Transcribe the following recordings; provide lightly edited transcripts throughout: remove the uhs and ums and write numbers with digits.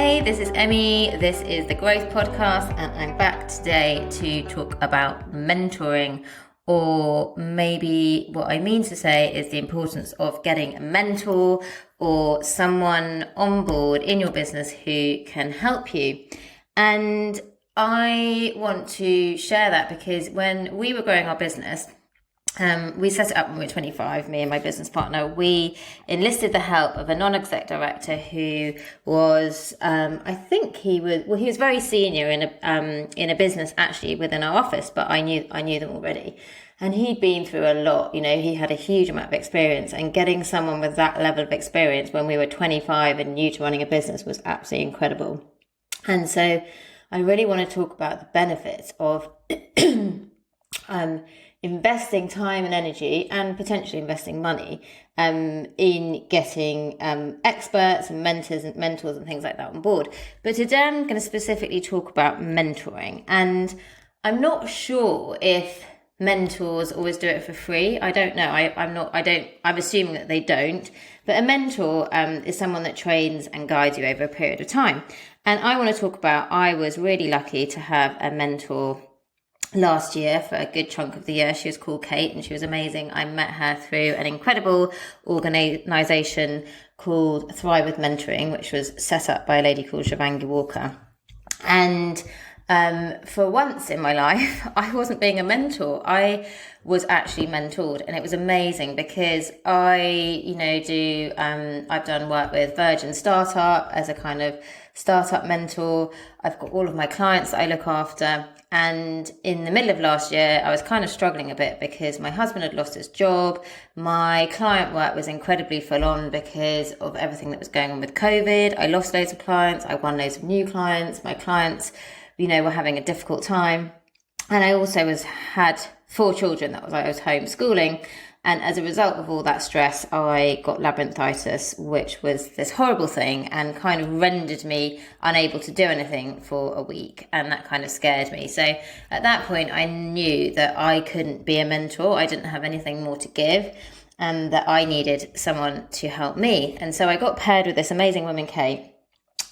Hey, this is Emmy. This is the Growth Podcast, and I'm back today to talk about mentoring, or maybe what I mean to say is the importance of getting a mentor or someone on board in your business who can help you. And I want to share that because when we were growing our business, we set it up when we were 25, me and my business partner. We enlisted the help of a non-exec director who was, I think he was very senior in a business actually within our office, but I knew them already. And he'd been through a lot, he had a huge amount of experience, and getting someone with that level of experience when we were 25 and new to running a business was absolutely incredible. And so I really want to talk about the benefits of, investing time and energy and potentially investing money in getting experts and mentors and things like that on board. But today I'm going to specifically talk about mentoring, and I'm not sure if mentors always do it for free. I don't know. I'm assuming that they don't. But a mentor is someone that trains and guides you over a period of time. And I want to talk about, I was really lucky to have a mentor last year for a good chunk of the year. She was called Kate and she was amazing. I met her through an incredible organization called Thrive with Mentoring, which was set up by a lady called Shivangi Walker. And for once in my life, I wasn't being a mentor. I was actually mentored, and it was amazing because I've done work with Virgin Startup as a kind of startup mentor. I've got all of my clients that I look after. And in the middle of last year, I was kind of struggling a bit because my husband had lost his job. My client work was incredibly full on because of everything that was going on with COVID. I lost loads of clients. I won loads of new clients. My clients, were having a difficult time. And I also had 4 children that I was homeschooling. And as a result of all that stress, I got labyrinthitis, which was this horrible thing and kind of rendered me unable to do anything for a week. And that kind of scared me. So at that point, I knew that I couldn't be a mentor. I didn't have anything more to give, and that I needed someone to help me. And so I got paired with this amazing woman, Kate.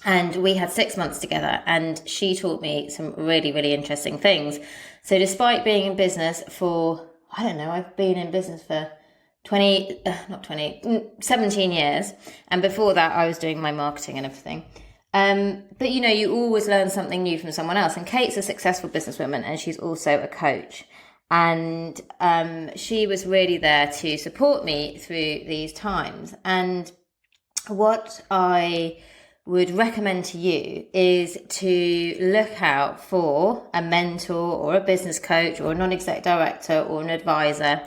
And we had 6 months together, and she taught me some really, really interesting things. So despite being in business for, I've been in business for 17 years. And before that, I was doing my marketing and everything. But you always learn something new from someone else. And Kate's a successful businesswoman, and she's also a coach. And she was really there to support me through these times. And what I would recommend to you is to look out for a mentor or a business coach or a non-exec director or an advisor.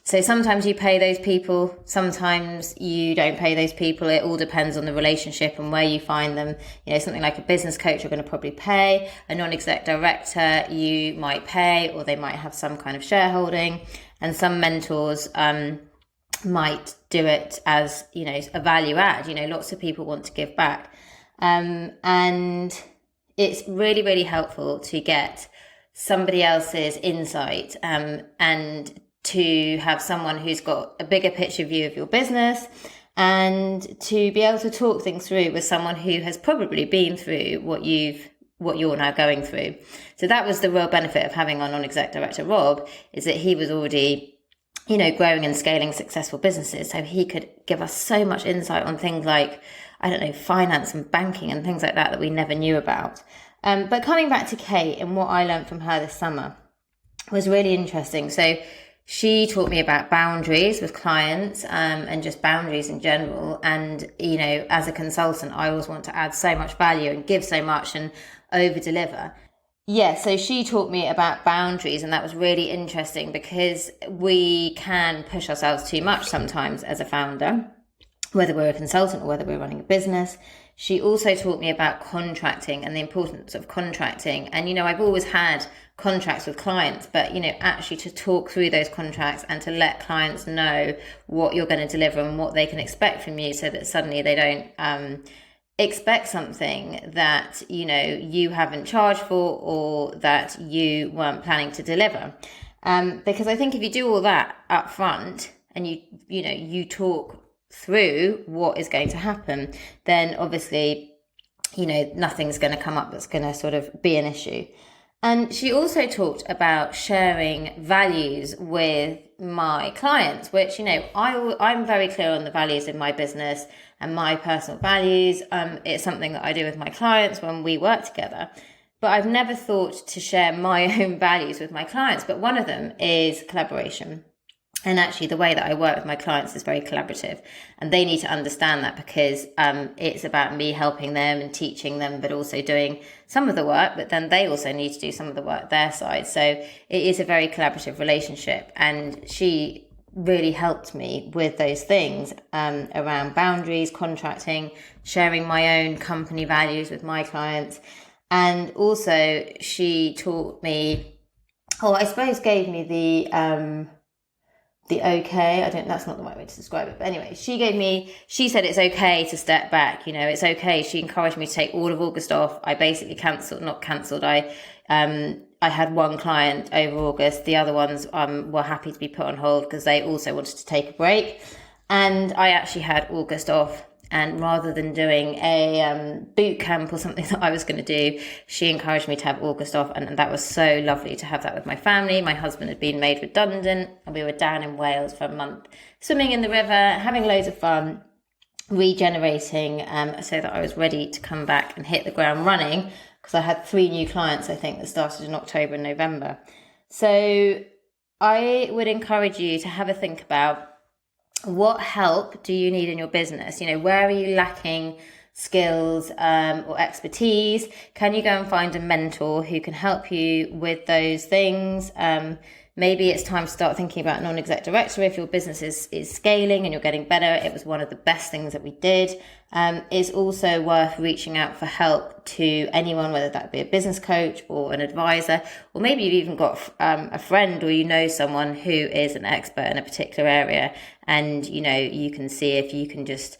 So sometimes you pay those people, sometimes you don't pay those people. It all depends on the relationship and where you find them. Something like a business coach you're going to probably pay. A non-exec director you might pay, or they might have some kind of shareholding. And some mentors might do it as a value add. Lots of people want to give back, and it's really, really helpful to get somebody else's insight, and to have someone who's got a bigger picture view of your business, and to be able to talk things through with someone who has probably been through what you're now going through. So that was the real benefit of having our non-exec director, Rob, is that he was already growing and scaling successful businesses. So he could give us so much insight on things like, finance and banking and things like that we never knew about. But coming back to Kate and what I learned from her this summer was really interesting. So she taught me about boundaries with clients, and just boundaries in general. And, as a consultant, I always want to add so much value and give so much and over deliver. Yeah, so she taught me about boundaries, and that was really interesting because we can push ourselves too much sometimes as a founder, whether we're a consultant or whether we're running a business. She also taught me about contracting and the importance of contracting. And, I've always had contracts with clients, but, actually to talk through those contracts and to let clients know what you're going to deliver and what they can expect from you, so that suddenly they don't expect something that you haven't charged for or that you weren't planning to deliver, because I think if you do all that up front and you talk through what is going to happen, then obviously nothing's going to come up that's going to sort of be an issue. And she also talked about sharing values with my clients, which, I'm very clear on the values in my business and my personal values. It's something that I do with my clients when we work together. But I've never thought to share my own values with my clients. But one of them is collaboration. And actually, the way that I work with my clients is very collaborative, and they need to understand that, because it's about me helping them and teaching them, but also doing some of the work. But then they also need to do some of the work their side. So it is a very collaborative relationship. And she really helped me with those things around boundaries, contracting, sharing my own company values with my clients. And also she taught me, gave me the okay, that's not the right way to describe it. But anyway, she said it's okay to step back, it's okay. She encouraged me to take all of August off. I basically I had one client over August. The other ones were happy to be put on hold because they also wanted to take a break. And I actually had August off. And rather than doing a boot camp or something that I was going to do, she encouraged me to have August off. And that was so lovely to have that with my family. My husband had been made redundant, and we were down in Wales for a month, swimming in the river, having loads of fun, regenerating, so that I was ready to come back and hit the ground running, because I had 3 new clients, I think, that started in October and November. So I would encourage you to have a think about, what help do you need in your business? Where are you lacking skills or expertise? Can you go and find a mentor who can help you with those things? Maybe it's time to start thinking about non-exec director if your business is scaling and you're getting better. It was one of the best things that we did. It's also worth reaching out for help to anyone, whether that be a business coach or an advisor, or maybe you've even got a friend, or someone who is an expert in a particular area, and you can see if you can just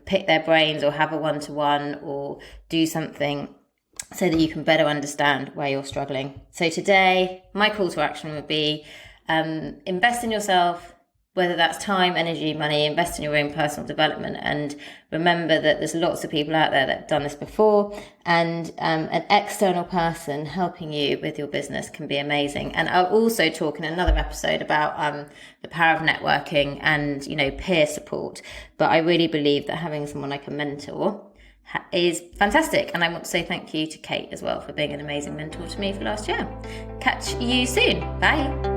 pick their brains or have a one-to-one or do something so that you can better understand where you're struggling. So today, my call to action would be invest in yourself, whether that's time, energy, money. Invest in your own personal development, and remember that there's lots of people out there that have done this before, and an external person helping you with your business can be amazing. And I'll also talk in another episode about the power of networking and peer support. But I really believe that having someone like a mentor is fantastic, and I want to say thank you to Kate as well for being an amazing mentor to me for last year. Catch you soon. Bye.